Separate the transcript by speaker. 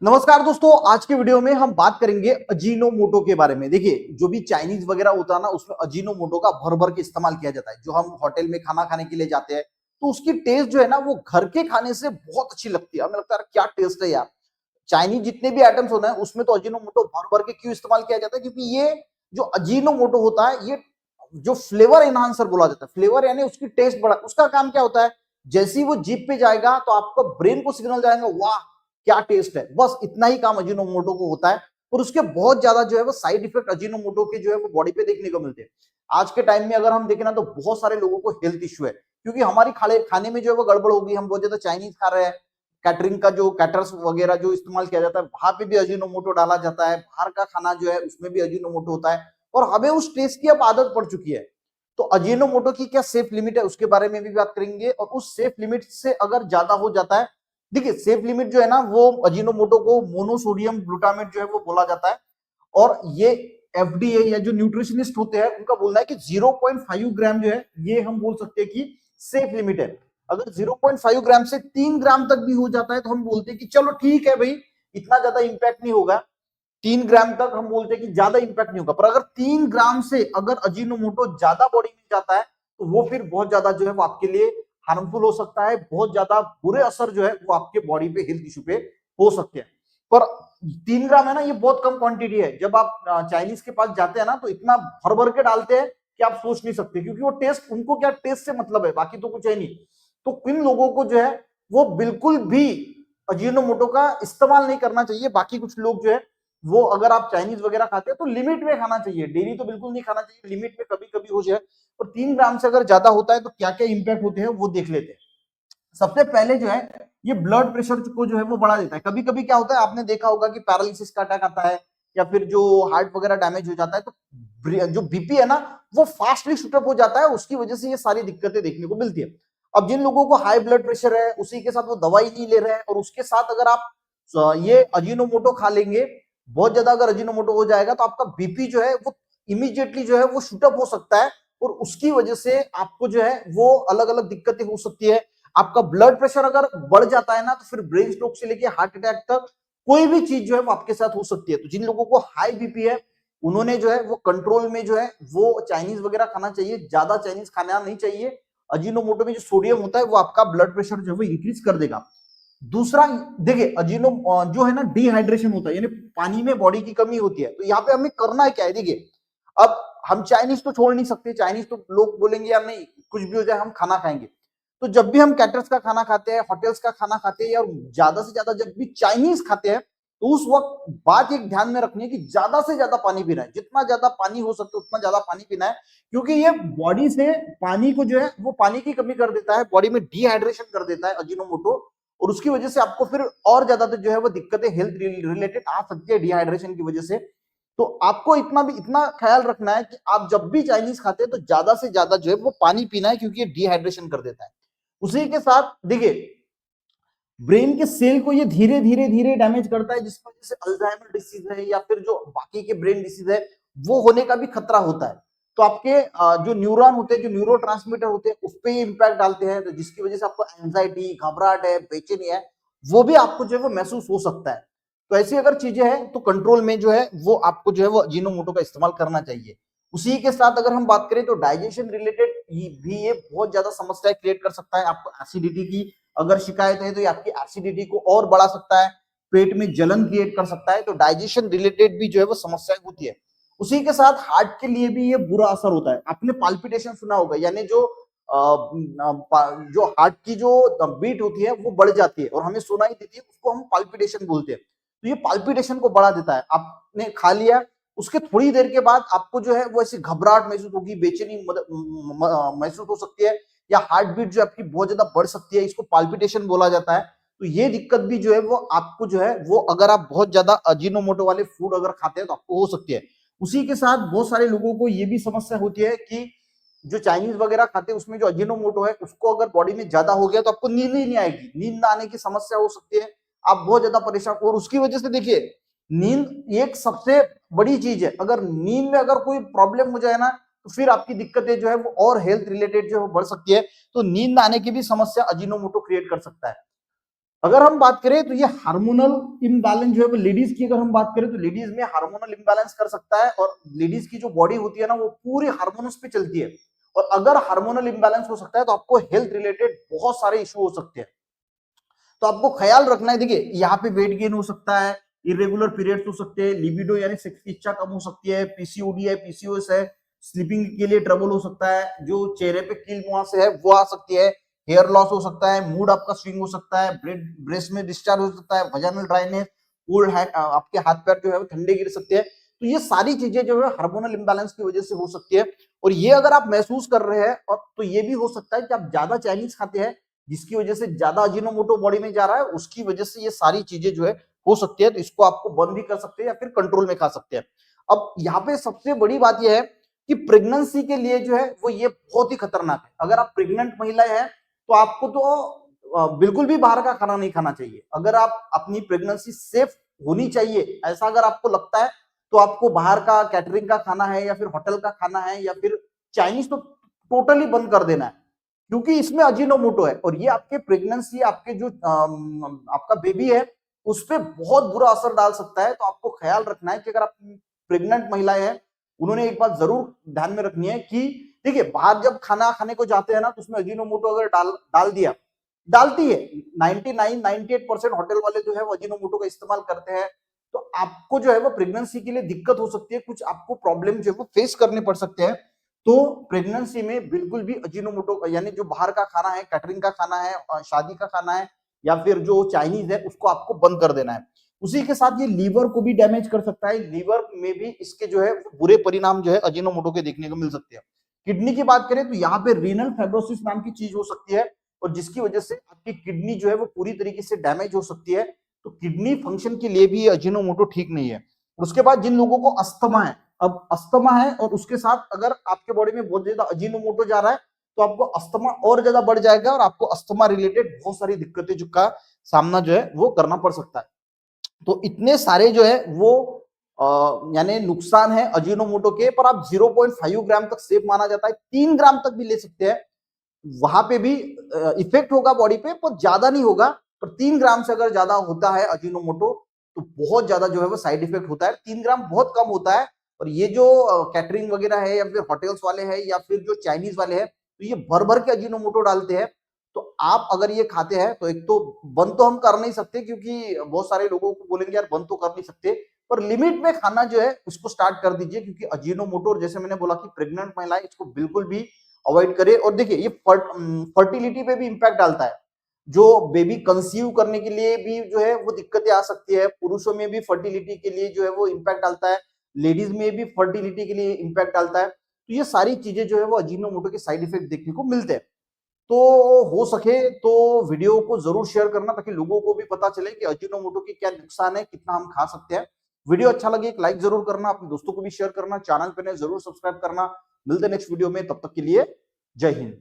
Speaker 1: नमस्कार दोस्तों, आज के वीडियो में हम बात करेंगे अजीनोमोटो के बारे में। देखिए, जो भी चाइनीज वगैरह होता है ना, उसमें अजीनोमोटो का भर भर के इस्तेमाल किया जाता है। जो हम होटल में खाना खाने के लिए जाते हैं, तो उसकी टेस्ट जो है ना, वो घर के खाने से बहुत अच्छी लगती है। हमें लगता है क्या टेस्ट है यार। चाइनीज जितने भी आइटम्स होते हैं, उसमें तो अजीनोमोटो भर भर के क्यों इस्तेमाल किया जाता है? क्योंकि ये जो अजीनोमोटो होता है, ये जो फ्लेवर एनहांसर बोला जाता है। फ्लेवर यानी उसकी टेस्ट बढ़ा। उसका काम क्या होता है? जैसे ही वो जीभ पे जाएगा, तो आपका ब्रेन को सिग्नल जाएगा, वाह क्या टेस्ट है। बस इतना ही काम अजीनोमोटो को होता है। और उसके बहुत ज्यादा जो है वो साइड इफेक्ट अजीनोमोटो के जो है वो बॉडी पे देखने को मिलते हैं। आज के टाइम में अगर हम देखें ना, तो बहुत सारे लोगों को हेल्थ इश्यू है, क्योंकि हमारी खाने में जो है वो गड़बड़ होगी। हम बहुत ज्यादा चाइनीज खा रहे हैं। कैटरिंग का जो कैटर्स वगैरह जो इस्तेमाल किया जाता है, वहां पे भी अजीनोमोटो डाला जाता है। बाहर का खाना जो है उसमें भी अजीनोमोटो होता है, और हमें उस टेस्ट की अब आदत पड़ चुकी है। तो अजीनोमोटो की क्या सेफ लिमिट है, उसके बारे में भी बात करेंगे। और उस सेफ लिमिट से अगर ज्यादा हो जाता है, देखिए सेफ लिमिट जो है ना, वो अजीनोमोटो को मोनोसोडियम ग्लूटामेट जो है वो बोला जाता है। और ये एफडीए या जो न्यूट्रिशनिस्ट होते हैं, उनका बोलना है कि 0.5 ग्राम जो है, ये हम बोल सकते हैं कि सेफ लिमिट है। अगर 0.5 ग्राम से 3 ग्राम तक भी हो जाता है, तो हम बोलते हैं कि चलो ठीक है भाई, इतना ज्यादा इंपैक्ट नहीं होगा। 3 ग्राम तक हम बोलते हैं कि ज्यादा इंपैक्ट नहीं होगा। पर अगर 3 ग्राम से अगर अजीनोमोटो ज्यादा बॉडी में जाता है, तो वो फिर बहुत ज्यादा जो है वो आपके लिए हार्मफुल हो सकता है। बहुत ज्यादा बुरे असर जो है वो आपके बॉडी पे, हेल्थ इश्यू पे हो सकते हैं। पर 3 ग्राम है ना, ये बहुत कम क्वांटिटी है। जब आप चाइनीज के पास जाते हैं ना, तो इतना भर भर के डालते हैं कि आप सोच नहीं सकते। क्योंकि वो टेस्ट, उनको क्या टेस्ट से मतलब है, बाकी तो कुछ है नहीं। तो इन लोगों को जो है वो बिल्कुल भी अजीनोमोटो का इस्तेमाल नहीं करना चाहिए। बाकी कुछ लोग जो है वो, अगर आप चाइनीज वगैरह खाते हैं तो लिमिट में खाना चाहिए। डेली तो बिल्कुल नहीं खाना चाहिए, लिमिट में कभी कभी हो जाए। और 3 ग्राम से अगर ज्यादा होता है, तो क्या क्या इंपैक्ट होते हैं वो देख लेते हैं। सबसे पहले जो है, ये ब्लड प्रेशर को जो है वो बढ़ा देता है। कभी कभी क्या होता है, आपने देखा होगा कि पैरालिसिस का अटैक आता है, या फिर जो हार्ट वगैरह डैमेज हो जाता है, तो जो बीपी है ना, वो फास्टली शूटअप हो जाता है। उसकी वजह से ये सारी दिक्कतें देखने को मिलती है। अब जिन लोगों को हाई ब्लड प्रेशर है, उसी के साथ वो दवाई नहीं ले रहे हैं, और उसके साथ अगर आप ये अजीनोमोटो खा लेंगे, बहुत ज्यादा अगर अजीनोमोटो हो जाएगा, तो आपका बीपी जो है वो इमीडिएटली जो है वो शूटअप हो सकता है। और उसकी वजह से आपको जो है वो अलग अलग दिक्कतें हो सकती है। आपका ब्लड प्रेशर अगर बढ़ जाता है ना, तो फिर ब्रेन स्ट्रोक से लेके हार्ट अटैक तक कोई भी चीज जो है वो आपके साथ हो सकती है। तो जिन लोगों को हाई बीपी है, उन्होंने जो है वो कंट्रोल में जो है वो चाइनीज वगैरह खाना चाहिए। ज्यादा चाइनीज खाना नहीं चाहिए। अजीनोमोटो में जो सोडियम होता है, वो आपका ब्लड प्रेशर जो है वो इंक्रीज कर देगा। दूसरा, देखिए अजीनो जो है ना, डिहाइड्रेशन होता है, यानी पानी में बॉडी की कमी होती है। तो यहाँ पे हमें करना क्या है, देखिए अब हम चाइनीज तो छोड़ नहीं सकते। चाइनीज तो लोग बोलेंगे यार नहीं, कुछ भी हो जाए हम खाना खाएंगे। तो जब भी हम कैटर्स का खाना खाते हैं, होटल्स का खाना खाते हैं, या ज्यादा से ज्यादा जब भी चाइनीज खाते हैं, तो उस वक्त बात एक ध्यान में रखनी है कि ज्यादा से ज्यादा पानी पीना है। जितना ज्यादा पानी हो सकता है उतना ज्यादा पानी पीना है। क्योंकि ये बॉडी से पानी को जो है वो पानी की कमी कर देता है, बॉडी में डिहाइड्रेशन कर देता है अजीनोमोटो। और उसकी वजह से आपको फिर और ज्यादा जो है वो दिक्कतें हेल्थ रिलेटेड आ सकती है डिहाइड्रेशन की वजह से। तो आपको इतना ख्याल रखना है कि आप जब भी चाइनीज खाते हैं, तो ज्यादा से ज्यादा जो है वो पानी पीना है, क्योंकि ये डिहाइड्रेशन कर देता है। उसी के साथ देखिए, ब्रेन के सेल को ये धीरे धीरे धीरे डैमेज करता है, जिसकी वजह से अल्जाइमर डिसीज है, या फिर जो बाकी के ब्रेन डिसीज है, वो होने का भी खतरा होता है। तो आपके जो न्यूरॉन होते हैं, जो न्यूरो ट्रांसमीटर होते हैं, उस पर ये इम्पैक्ट डालते हैं। तो जिसकी वजह से आपको एंजाइटी, घबराहट है, बेचैनी है, वो भी आपको जो है वो महसूस हो सकता है। तो ऐसी अगर चीजें हैं, तो कंट्रोल में जो है वो आपको जो है वो अजीनोमोटो का इस्तेमाल करना चाहिए। उसी के साथ अगर हम बात करें, तो डाइजेशन रिलेटेड भी ये बहुत ज्यादा समस्या क्रिएट कर सकता है। आपको एसिडिटी की अगर शिकायत है, तो ये आपकी एसिडिटी को और बढ़ा सकता है। पेट में जलन क्रिएट कर सकता है। तो डाइजेशन रिलेटेड भी जो है वो समस्याएं होती है। उसी के साथ हार्ट के लिए भी ये बुरा असर होता है। आपने पाल्पिटेशन सुना होगा, यानी जो हार्ट की जो बीट होती है वो बढ़ जाती है, और हमें सुनाई देती है, उसको हम पाल्पिटेशन बोलते हैं। तो ये पाल्पिटेशन को बढ़ा देता है। आपने खा लिया, उसके थोड़ी देर के बाद आपको जो है वो ऐसी घबराहट महसूस होगी, बेचैनी महसूस हो सकती है, या हार्ट बीट जो आपकी बहुत ज्यादा बढ़ सकती है। इसको पाल्पिटेशन बोला जाता है। तो ये दिक्कत भी जो है वो आपको जो है वो, अगर आप बहुत ज्यादा अजीनोमोटो वाले फूड अगर खाते हैं, तो आपको हो सकती है। उसी के साथ बहुत सारे लोगों को ये भी समस्या होती है कि जो चाइनीज वगैरह खाते हैं, उसमें जो अजीनोमोटो है, उसको अगर बॉडी में ज्यादा हो गया, तो आपको नींद ही नहीं आएगी। नींद ना आने की समस्या हो सकती है। आप बहुत ज्यादा परेशान, और उसकी वजह से देखिए, नींद एक सबसे बड़ी चीज है। अगर नींद में अगर कोई प्रॉब्लम हो जाए ना, तो फिर आपकी दिक्कतें जो है वो और हेल्थ रिलेटेड जो है वो बढ़ सकती है। तो नींद आने की भी समस्या अजीनोमोटो क्रिएट कर सकता है। अगर हम बात करें तो ये हार्मोनल इम्बैलेंस जो है वो लेडीज की अगर हम बात करें तो लेडीज में हार्मोनल इम्बैलेंस कर सकता है, और लेडीज की जो बॉडी होती है ना वो पूरी हार्मोन्स पे चलती है, और अगर हार्मोनल इम्बैलेंस हो सकता है तो आपको हेल्थ रिलेटेड बहुत सारे इश्यू हो सकते हैं। तो आपको ख्याल रखना है, देखिए यहाँ पे वेट गेन हो सकता है, इरेगुलर पीरियड्स हो सकते हैं, लिबिडो यानी सेक्स की इच्छा कम हो सकती है, पीसीओडी है, पीसीओएस है, स्लीपिंग के लिए ट्रबल हो सकता है, जो चेहरे पे कील मुहासे है वो आ सकती है, हेयर लॉस हो सकता है, मूड आपका स्विंग हो सकता है, ब्रेस्ट में डिस्चार्ज हो सकता है, वजाइनल ड्राइनेस, कोल्ड है, आपके हाथ पैर जो है वो ठंडे गिर सकते हैं। तो ये सारी चीजें जो है हार्मोनल इंबैलेंस की वजह से हो सकती है, और ये अगर आप महसूस कर रहे हैं, और तो ये भी हो सकता है कि आप ज्यादा चाइनीज खाते हैं जिसकी वजह से ज्यादा अजीनोमोटो बॉडी में जा रहा है, उसकी वजह से ये सारी चीजें जो है हो सकती है। तो इसको आपको बंद भी कर सकते हैं या फिर कंट्रोल में खा सकते हैं। अब यहाँ पे सबसे बड़ी बात यह है कि प्रेगनेंसी के लिए जो है वो ये बहुत ही खतरनाक है। अगर आप प्रेग्नेंट महिलाएं हैं तो आपको तो बिल्कुल भी बाहर का खाना नहीं खाना चाहिए। अगर आप अपनी प्रेगनेंसी सेफ होनी चाहिए ऐसा अगर आपको लगता है तो आपको बाहर का कैटरिंग का खाना है या फिर होटल का खाना है या फिर चाइनीज तो टोटली बंद कर देना है, क्योंकि इसमें अजीनोमोटो है और ये आपके प्रेगनेंसी आपके जो आपका बेबी है उस पर बहुत बुरा असर डाल सकता है। तो आपको ख्याल रखना है कि अगर आप प्रेग्नेंट महिलाएं हैं उन्होंने एक बात जरूर ध्यान में रखनी है कि देखिए बाहर जब खाना खाने को जाते हैं ना तो उसमें अजीनोमोटो अगर डाल डाल दिया, डालती है 99-98% होटल वाले जो है वो अजीनोमोटो का इस्तेमाल करते हैं। तो आपको जो है वो प्रेगनेंसी के लिए दिक्कत हो सकती है, कुछ आपको प्रॉब्लम जो है वो फेस करने पड़ सकते हैं। तो प्रेगनेंसी में बिल्कुल भी अजीनोमोटो यानी जो बाहर का खाना है, कैटरिंग का खाना है, शादी का खाना है या फिर जो चाइनीज है उसको आपको बंद कर देना है। उसी के साथ ये लीवर को भी डैमेज कर सकता है, लीवर में भी इसके जो है बुरे परिणाम जो है अजीनोमोटो के देखने को मिल सकते हैं। किडनी की बात करें तो यहाँ पे रीनल फाइब्रोसिस नाम की चीज हो सकती है, और जिसकी वजह से आपकी किडनी जो है वो पूरी तरीके से डैमेज हो सकती है। तो किडनी फंक्शन के लिए भी अजीनोमोटो ठीक नहीं है। उसके बाद जिन लोगों को अस्थमा है, अब अस्थमा है और उसके साथ अगर आपके बॉडी में बहुत ज्यादा अजीनोमोटो जा रहा है तो आपको अस्थमा और ज्यादा बढ़ जाएगा और आपको अस्थमा रिलेटेड बहुत सारी दिक्कतें जो का सामना जो है वो करना पड़ सकता है। तो इतने सारे जो है वो यानी नुकसान है अजीनोमोटो के, पर आप 0.5 ग्राम तक सेफ माना जाता है, 3 ग्राम तक भी ले सकते हैं, वहां पे भी इफेक्ट होगा बॉडी पे पर ज्यादा नहीं होगा। पर 3 ग्राम से अगर ज्यादा होता है अजीनोमोटो तो बहुत ज्यादा जो है वो साइड इफेक्ट होता है। 3 ग्राम बहुत कम होता है, और ये जो कैटरिंग वगैरह है या फिर होटल्स वाले हैं या फिर जो चाइनीज वाले हैं तो ये भर भर के अजीनोमोटो डालते हैं। तो आप अगर ये खाते हैं तो एक तो बंद तो हम कर नहीं सकते, क्योंकि बहुत सारे लोगों को बोलेंगे यार बंद तो कर नहीं सकते, पर लिमिट में खाना जो है उसको स्टार्ट कर दीजिए, क्योंकि अजीनोमोटो जैसे मैंने बोला कि प्रेग्नेंट महिलाएं इसको बिल्कुल भी अवॉइड करे। और देखिए ये फर्टिलिटी पे भी इंपैक्ट डालता है, जो बेबी कंसीव करने के लिए भी जो है वो दिक्कतें आ सकती है, पुरुषों में भी फर्टिलिटी के लिए जो है वो इंपैक्ट डालता है, लेडीज में भी फर्टिलिटी के लिए इंपैक्ट डालता है। तो ये सारी चीजें जो है वो अजीनोमोटो के साइड इफेक्ट देखने को मिलते हैं। तो हो सके तो वीडियो को जरूर शेयर करना ताकि लोगों को भी पता चले कि अजीनोमोटो के क्या नुकसान है, कितना हम खा सकते हैं। वीडियो अच्छा लगे एक लाइक जरूर करना, अपने दोस्तों को भी शेयर करना, चैनल पे जरूर सब्सक्राइब करना। मिलते नेक्स्ट वीडियो में, तब तक के लिए जय हिंद।